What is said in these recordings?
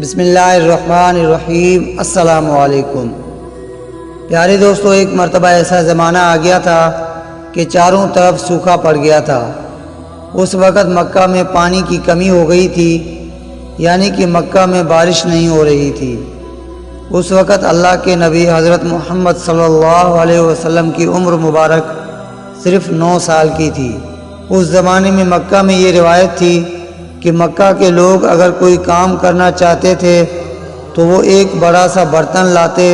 بسم اللہ الرحمن الرحیم۔ السلام علیکم پیارے دوستو، ایک مرتبہ ایسا زمانہ آ گیا تھا کہ چاروں طرف سوکھا پڑ گیا تھا۔ اس وقت مکہ میں پانی کی کمی ہو گئی تھی، یعنی کہ مکہ میں بارش نہیں ہو رہی تھی۔ اس وقت اللہ کے نبی حضرت محمد صلی اللہ علیہ وسلم کی عمر مبارک صرف 9 سال کی تھی۔ اس زمانے میں مکہ میں یہ روایت تھی کہ مکہ کے لوگ اگر کوئی کام کرنا چاہتے تھے تو وہ ایک بڑا سا برتن لاتے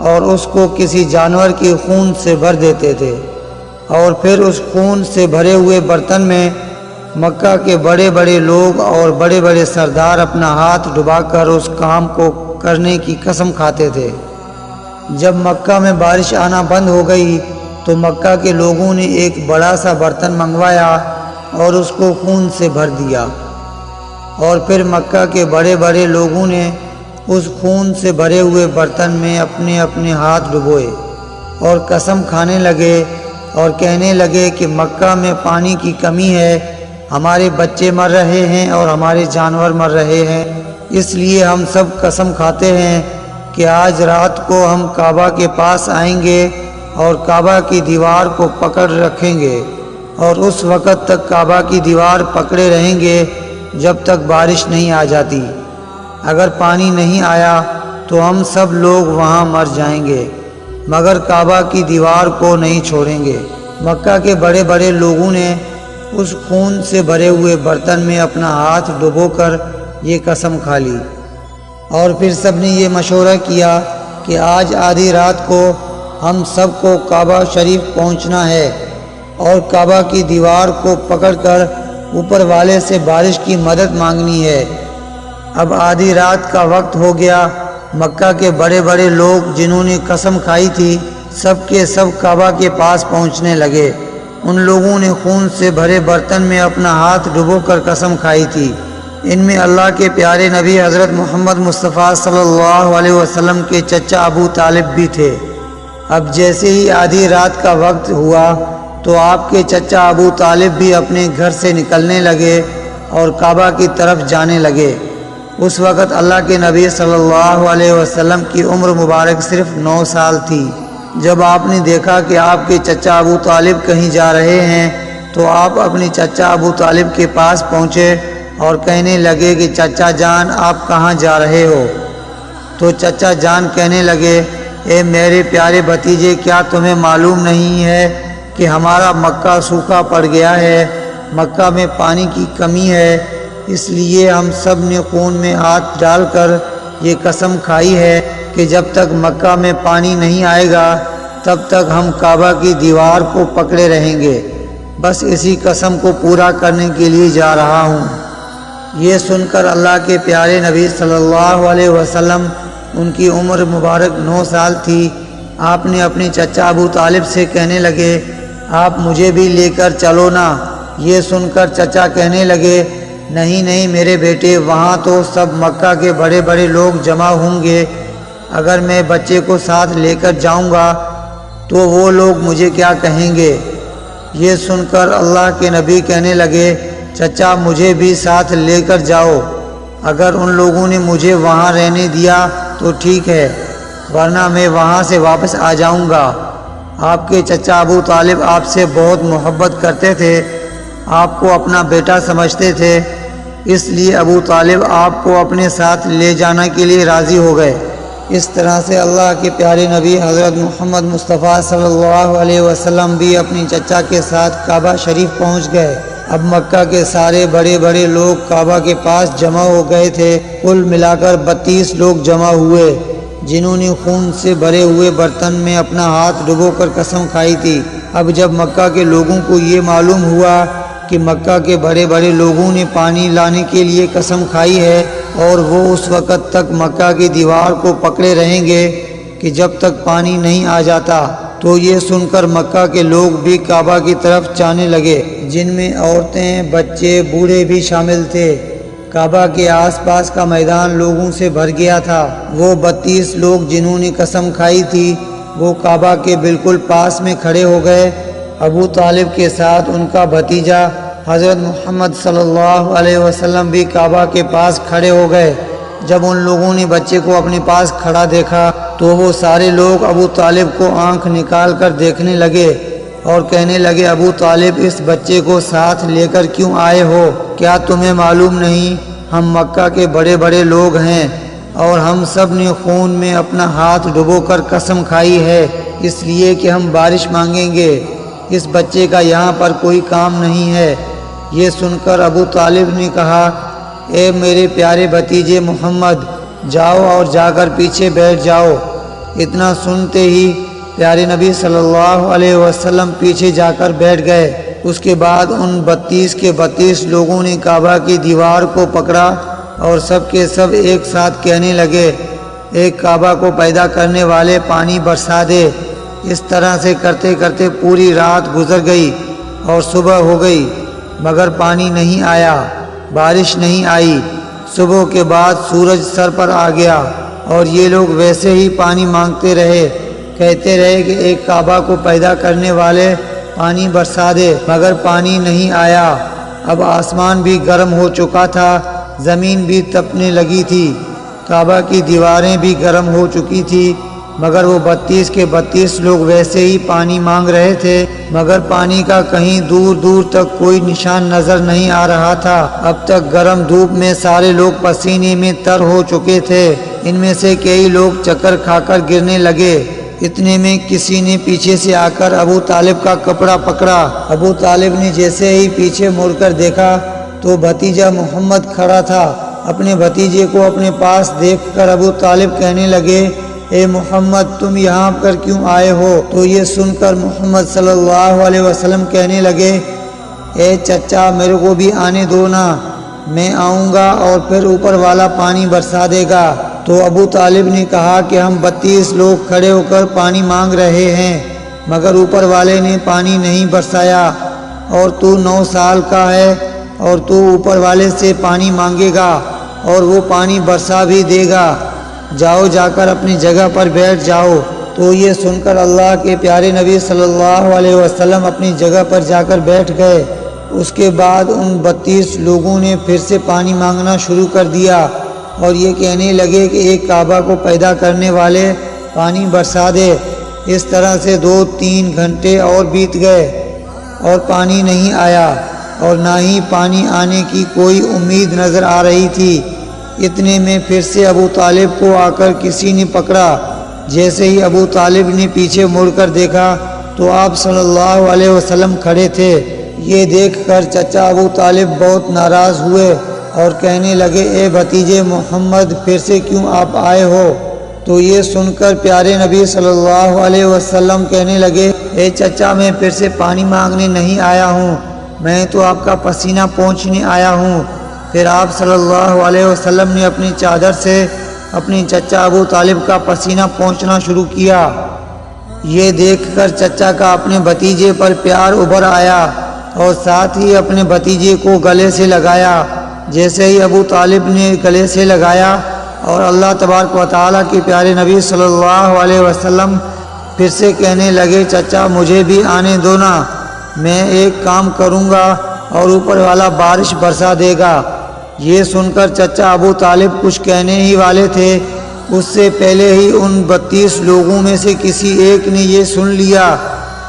اور اس کو کسی جانور کی خون سے بھر دیتے تھے، اور پھر اس خون سے بھرے ہوئے برتن میں مکہ کے بڑے بڑے لوگ اور بڑے بڑے سردار اپنا ہاتھ ڈبا کر اس کام کو کرنے کی قسم کھاتے تھے۔ جب مکہ میں بارش آنا بند ہو گئی تو مکہ کے لوگوں نے ایک بڑا سا برتن منگوایا اور اس کو خون سے بھر دیا، اور پھر مکہ کے بڑے بڑے لوگوں نے اس خون سے بھرے ہوئے برتن میں اپنے اپنے ہاتھ ڈبوئے اور قسم کھانے لگے اور کہنے لگے کہ مکہ میں پانی کی کمی ہے، ہمارے بچے مر رہے ہیں اور ہمارے جانور مر رہے ہیں، اس لیے ہم سب قسم کھاتے ہیں کہ آج رات کو ہم کعبہ کے پاس آئیں گے اور کعبہ کی دیوار کو پکڑ رکھیں گے، اور اس وقت تک کعبہ کی دیوار پکڑے رہیں گے جب تک بارش نہیں آ جاتی۔ اگر پانی نہیں آیا تو ہم سب لوگ وہاں مر جائیں گے، مگر کعبہ کی دیوار کو نہیں چھوڑیں گے۔ مکہ کے بڑے بڑے لوگوں نے اس خون سے بھرے ہوئے برتن میں اپنا ہاتھ ڈبو کر یہ قسم کھا لی، اور پھر سب نے یہ مشورہ کیا کہ آج آدھی رات کو ہم سب کو کعبہ شریف پہنچنا ہے اور کعبہ کی دیوار کو پکڑ کر اوپر والے سے بارش کی مدد مانگنی ہے۔ اب آدھی رات کا وقت ہو گیا۔ مکہ کے بڑے بڑے لوگ جنہوں نے قسم کھائی تھی سب کے سب کعبہ کے پاس پہنچنے لگے۔ ان لوگوں نے خون سے بھرے برتن میں اپنا ہاتھ ڈبو کر قسم کھائی تھی۔ ان میں اللہ کے پیارے نبی حضرت محمد مصطفیٰ صلی اللہ علیہ وسلم کے چچا ابو طالب بھی تھے۔ اب جیسے ہی آدھی رات کا وقت ہوا تو آپ کے چچا ابو طالب بھی اپنے گھر سے نکلنے لگے اور کعبہ کی طرف جانے لگے۔ اس وقت اللہ کے نبی صلی اللہ علیہ وسلم کی عمر مبارک صرف 9 سال تھی۔ جب آپ نے دیکھا کہ آپ کے چچا ابو طالب کہیں جا رہے ہیں تو آپ اپنے چچا ابو طالب کے پاس پہنچے اور کہنے لگے کہ چچا جان آپ کہاں جا رہے ہو؟ تو چچا جان کہنے لگے، اے میرے پیارے بھتیجے، کیا تمہیں معلوم نہیں ہے کہ ہمارا مکہ سوکھا پڑ گیا ہے، مکہ میں پانی کی کمی ہے، اس لیے ہم سب نے خون میں ہاتھ ڈال کر یہ قسم کھائی ہے کہ جب تک مکہ میں پانی نہیں آئے گا تب تک ہم کعبہ کی دیوار کو پکڑے رہیں گے، بس اسی قسم کو پورا کرنے کے لیے جا رہا ہوں۔ یہ سن کر اللہ کے پیارے نبی صلی اللہ علیہ وسلم، ان کی عمر مبارک 9 سال تھی، آپ نے اپنے چچا ابو طالب سے کہنے لگے، آپ مجھے بھی لے کر چلو نا۔ یہ سن کر چچا کہنے لگے، نہیں نہیں میرے بیٹے، وہاں تو سب مکہ کے بڑے بڑے لوگ جمع ہوں گے، اگر میں بچے کو ساتھ لے کر جاؤں گا تو وہ لوگ مجھے کیا کہیں گے؟ یہ سن کر اللہ کے نبی کہنے لگے، چچا مجھے بھی ساتھ لے کر جاؤ، اگر ان لوگوں نے مجھے وہاں رہنے دیا تو ٹھیک ہے، ورنہ میں وہاں سے واپس آ جاؤں گا۔ آپ کے چچا ابو طالب آپ سے بہت محبت کرتے تھے، آپ کو اپنا بیٹا سمجھتے تھے، اس لیے ابو طالب آپ کو اپنے ساتھ لے جانے کے لیے راضی ہو گئے۔ اس طرح سے اللہ کے پیارے نبی حضرت محمد مصطفیٰ صلی اللہ علیہ وسلم بھی اپنی چچا کے ساتھ کعبہ شریف پہنچ گئے۔ اب مکہ کے سارے بڑے بڑے لوگ کعبہ کے پاس جمع ہو گئے تھے، کل ملا کر 32 لوگ جمع ہوئے جنہوں نے خون سے بھرے ہوئے برتن میں اپنا ہاتھ ڈبو کر قسم کھائی تھی۔ اب جب مکہ کے لوگوں کو یہ معلوم ہوا کہ مکہ کے بڑے بڑے لوگوں نے پانی لانے کے لیے قسم کھائی ہے اور وہ اس وقت تک مکہ کی دیوار کو پکڑے رہیں گے کہ جب تک پانی نہیں آ جاتا، تو یہ سن کر مکہ کے لوگ بھی کعبہ کی طرف جانے لگے، جن میں عورتیں، بچے، بوڑھے بھی شامل تھے۔ کعبہ کے آس پاس کا میدان لوگوں سے بھر گیا تھا۔ وہ 32 لوگ جنہوں نے قسم کھائی تھی وہ کعبہ کے بالکل پاس میں کھڑے ہو گئے۔ ابو طالب کے ساتھ ان کا بھتیجا حضرت محمد صلی اللہ علیہ وسلم بھی کعبہ کے پاس کھڑے ہو گئے۔ جب ان لوگوں نے بچے کو اپنے پاس کھڑا دیکھا تو وہ سارے لوگ ابو طالب کو آنکھ نکال کر دیکھنے لگے اور کہنے لگے، ابو طالب اس بچے کو ساتھ لے کر کیوں آئے ہو؟ کیا تمہیں معلوم نہیں ہم مکہ کے بڑے بڑے لوگ ہیں اور ہم سب نے خون میں اپنا ہاتھ ڈبو کر قسم کھائی ہے اس لیے کہ ہم بارش مانگیں گے، اس بچے کا یہاں پر کوئی کام نہیں ہے۔ یہ سن کر ابو طالب نے کہا، اے میرے پیارے بھتیجے محمد، جاؤ اور جا کر پیچھے بیٹھ جاؤ۔ اتنا سنتے ہی پیارے نبی صلی اللہ علیہ وسلم پیچھے جا کر بیٹھ گئے۔ اس کے بعد ان 32 کے 32 لوگوں نے کعبہ کی دیوار کو پکڑا اور سب کے سب ایک ساتھ کہنے لگے، ایک کعبہ کو پیدا کرنے والے پانی برسا دے۔ اس طرح سے کرتے کرتے پوری رات گزر گئی اور صبح ہو گئی مگر پانی نہیں آیا، بارش نہیں آئی۔ صبح کے بعد سورج سر پر آ گیا اور یہ لوگ ویسے ہی پانی مانگتے رہے، کہتے رہے کہ ایک کعبہ کو پیدا کرنے والے پانی برسا دے، مگر پانی نہیں آیا۔ اب آسمان بھی گرم ہو چکا تھا، زمین بھی تپنے لگی تھی، کعبہ کی دیواریں بھی گرم ہو چکی تھی، مگر وہ 32 کے 32 لوگ ویسے ہی پانی مانگ رہے تھے، مگر پانی کا کہیں دور دور تک کوئی نشان نظر نہیں آ رہا تھا۔ اب تک گرم دھوپ میں سارے لوگ پسینے میں تر ہو چکے تھے، ان میں سے کئی لوگ چکر کھا کر گرنے لگے۔ اتنے میں کسی نے پیچھے سے آ کر ابو طالب کا کپڑا پکڑا۔ ابو طالب نے جیسے ہی پیچھے مڑ کر دیکھا تو بھتیجا محمد کھڑا تھا۔ اپنے بھتیجے کو اپنے پاس دیکھ کر ابو طالب کہنے لگے، اے محمد، تم یہاں پر کیوں آئے ہو؟ تو یہ سن کر محمد صلی اللہ علیہ وسلم کہنے لگے، اے چچا، میرے کو بھی آنے دو نا، میں آؤں گا اور پھر اوپر والا پانی برسا دے گا۔ تو ابو طالب نے کہا کہ ہم 32 لوگ کھڑے ہو کر پانی مانگ رہے ہیں مگر اوپر والے نے پانی نہیں برسایا، اور تو 9 سال کا ہے اور تو اوپر والے سے پانی مانگے گا اور وہ پانی برسا بھی دے گا، جاؤ جا کر اپنی جگہ پر بیٹھ جاؤ۔ تو یہ سن کر اللہ کے پیارے نبی صلی اللہ علیہ وسلم اپنی جگہ پر جا کر بیٹھ گئے۔ اس کے بعد ان 32 لوگوں نے پھر سے پانی مانگنا شروع کر دیا اور یہ کہنے لگے کہ ایک کعبہ کو پیدا کرنے والے پانی برسا دے۔ اس طرح سے 2-3 گھنٹے اور بیت گئے اور پانی نہیں آیا اور نہ ہی پانی آنے کی کوئی امید نظر آ رہی تھی۔ اتنے میں پھر سے ابو طالب کو آ کر کسی نے پکڑا۔ جیسے ہی ابو طالب نے پیچھے مڑ کر دیکھا تو آپ صلی اللہ علیہ وسلم کھڑے تھے۔ یہ دیکھ کر چچا ابو طالب بہت ناراض ہوئے اور کہنے لگے، اے بھتیجے محمد، پھر سے کیوں آپ آئے ہو؟ تو یہ سن کر پیارے نبی صلی اللہ علیہ وسلم کہنے لگے، اے چچا، میں پھر سے پانی مانگنے نہیں آیا ہوں، میں تو آپ کا پسینہ پوچھنے آیا ہوں۔ پھر آپ صلی اللہ علیہ وسلم نے اپنی چادر سے اپنی چچا ابو طالب کا پسینہ پوچھنا شروع کیا۔ یہ دیکھ کر چچا کا اپنے بھتیجے پر پیار ابھر آیا اور ساتھ ہی اپنے بھتیجے کو گلے سے لگایا۔ جیسے ہی ابو طالب نے گلے سے لگایا اور اللہ تبارک و تعالیٰ کے پیارے نبی صلی اللہ علیہ وسلم پھر سے کہنے لگے، چچا مجھے بھی آنے دو نا، میں ایک کام کروں گا اور اوپر والا بارش برسا دے گا۔ یہ سن کر چچا ابو طالب کچھ کہنے ہی والے تھے، اس سے پہلے ہی ان 32 لوگوں میں سے کسی ایک نے یہ سن لیا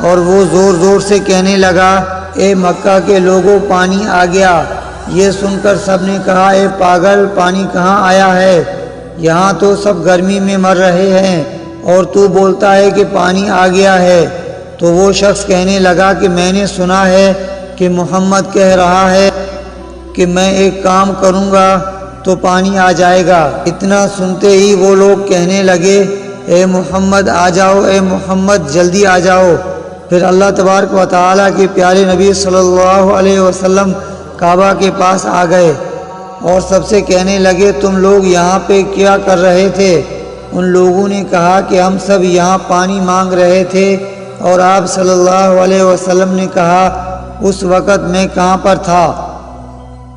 اور وہ زور زور سے کہنے لگا، اے مکہ کے لوگوں، پانی آ گیا۔ یہ سن کر سب نے کہا، اے پاگل، پانی کہاں آیا ہے؟ یہاں تو سب گرمی میں مر رہے ہیں اور تو بولتا ہے کہ پانی آ گیا ہے۔ تو وہ شخص کہنے لگا کہ میں نے سنا ہے کہ محمد کہہ رہا ہے کہ میں ایک کام کروں گا تو پانی آ جائے گا۔ اتنا سنتے ہی وہ لوگ کہنے لگے، اے محمد آ جاؤ، اے محمد جلدی آ جاؤ۔ پھر اللہ تبارک و تعالیٰ کے پیارے نبی صلی اللہ علیہ وسلم کعبہ کے پاس آ گئے اور سب سے کہنے لگے، تم لوگ یہاں پہ کیا کر رہے تھے؟ ان لوگوں نے کہا کہ ہم سب یہاں پانی مانگ رہے تھے، اور آپ صلی اللہ علیہ وسلم نے کہا، اس وقت میں کہاں پر تھا؟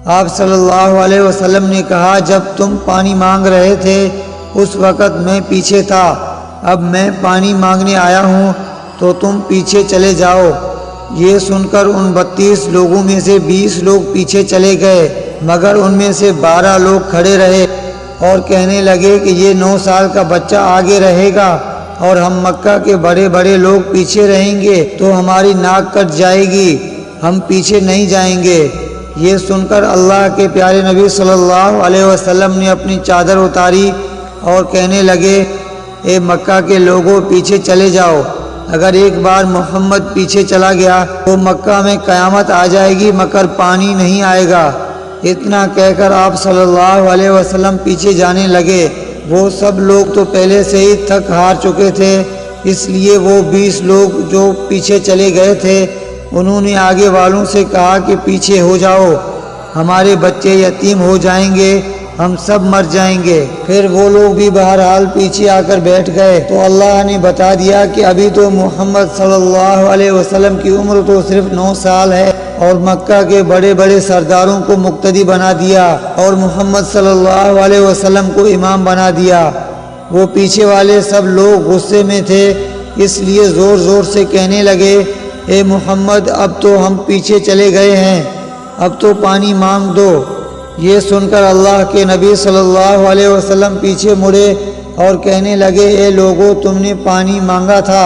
آپ صلی اللہ علیہ وسلم نے کہا، جب تم پانی مانگ رہے تھے اس وقت میں پیچھے تھا، اب میں پانی مانگنے آیا ہوں تو تم پیچھے چلے جاؤ۔ یہ سن کر ان 32 لوگوں میں سے 20 لوگ پیچھے چلے گئے، مگر ان میں سے 12 لوگ کھڑے رہے اور کہنے لگے کہ یہ 9 سال کا بچہ آگے رہے گا اور ہم مکہ کے بڑے بڑے لوگ پیچھے رہیں گے تو ہماری ناک کٹ جائے گی، ہم پیچھے نہیں جائیں گے۔ یہ سن کر اللہ کے پیارے نبی صلی اللہ علیہ وسلم نے اپنی چادر اتاری اور کہنے لگے، اے مکہ کے لوگوں، پیچھے چلے جاؤ۔ اگر ایک بار محمد پیچھے چلا گیا تو مکہ میں قیامت آ جائے گی مگر پانی نہیں آئے گا۔ اتنا کہہ کر آپ صلی اللہ علیہ وسلم پیچھے جانے لگے۔ وہ سب لوگ تو پہلے سے ہی تھک ہار چکے تھے، اس لیے وہ 20 لوگ جو پیچھے چلے گئے تھے انہوں نے آگے والوں سے کہا کہ پیچھے ہو جاؤ، ہمارے بچے یتیم ہو جائیں گے، ہم سب مر جائیں گے۔ پھر وہ لوگ بھی بہرحال پیچھے آ کر بیٹھ گئے تو اللہ نے بتا دیا کہ ابھی تو محمد صلی اللہ علیہ وسلم کی عمر تو صرف 9 سال ہے اور مکہ کے بڑے بڑے سرداروں کو مقتدی بنا دیا اور محمد صلی اللہ علیہ وسلم کو امام بنا دیا۔ وہ پیچھے والے سب لوگ غصے میں تھے، اس لیے زور زور سے کہنے لگے، اے محمد اب تو ہم پیچھے چلے گئے ہیں، اب تو پانی مانگ دو۔ یہ سن کر اللہ کے نبی صلی اللہ علیہ وسلم پیچھے مڑے اور کہنے لگے، اے لوگو، تم نے پانی مانگا تھا،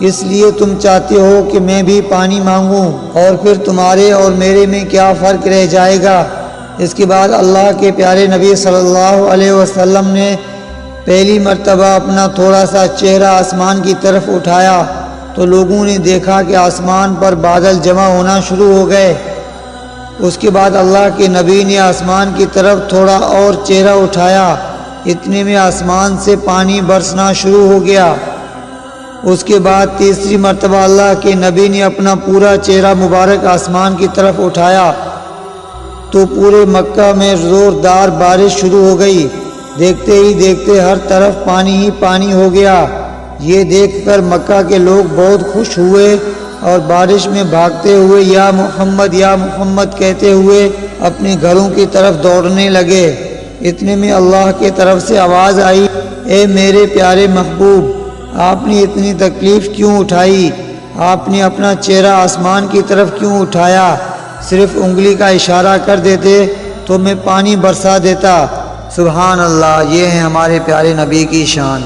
اس لیے تم چاہتے ہو کہ میں بھی پانی مانگوں، اور پھر تمہارے اور میرے میں کیا فرق رہ جائے گا۔ اس کے بعد اللہ کے پیارے نبی صلی اللہ علیہ وسلم نے پہلی مرتبہ اپنا تھوڑا سا چہرہ آسمان کی طرف اٹھایا تو لوگوں نے دیکھا کہ آسمان پر بادل جمع ہونا شروع ہو گئے۔ اس کے بعد اللہ کے نبی نے آسمان کی طرف تھوڑا اور چہرہ اٹھایا، اتنے میں آسمان سے پانی برسنا شروع ہو گیا۔ اس کے بعد تیسری مرتبہ اللہ کے نبی نے اپنا پورا چہرہ مبارک آسمان کی طرف اٹھایا تو پورے مکہ میں زوردار بارش شروع ہو گئی۔ دیکھتے ہی دیکھتے ہر طرف پانی ہی پانی ہو گیا۔ یہ دیکھ کر مکہ کے لوگ بہت خوش ہوئے اور بارش میں بھاگتے ہوئے یا محمد کہتے ہوئے اپنے گھروں کی طرف دوڑنے لگے۔ اتنے میں اللہ کی طرف سے آواز آئی، اے میرے پیارے محبوب، آپ نے اتنی تکلیف کیوں اٹھائی؟ آپ نے اپنا چہرہ آسمان کی طرف کیوں اٹھایا؟ صرف انگلی کا اشارہ کر دیتے تو میں پانی برسا دیتا۔ سبحان اللہ، یہ ہے ہمارے پیارے نبی کی شان۔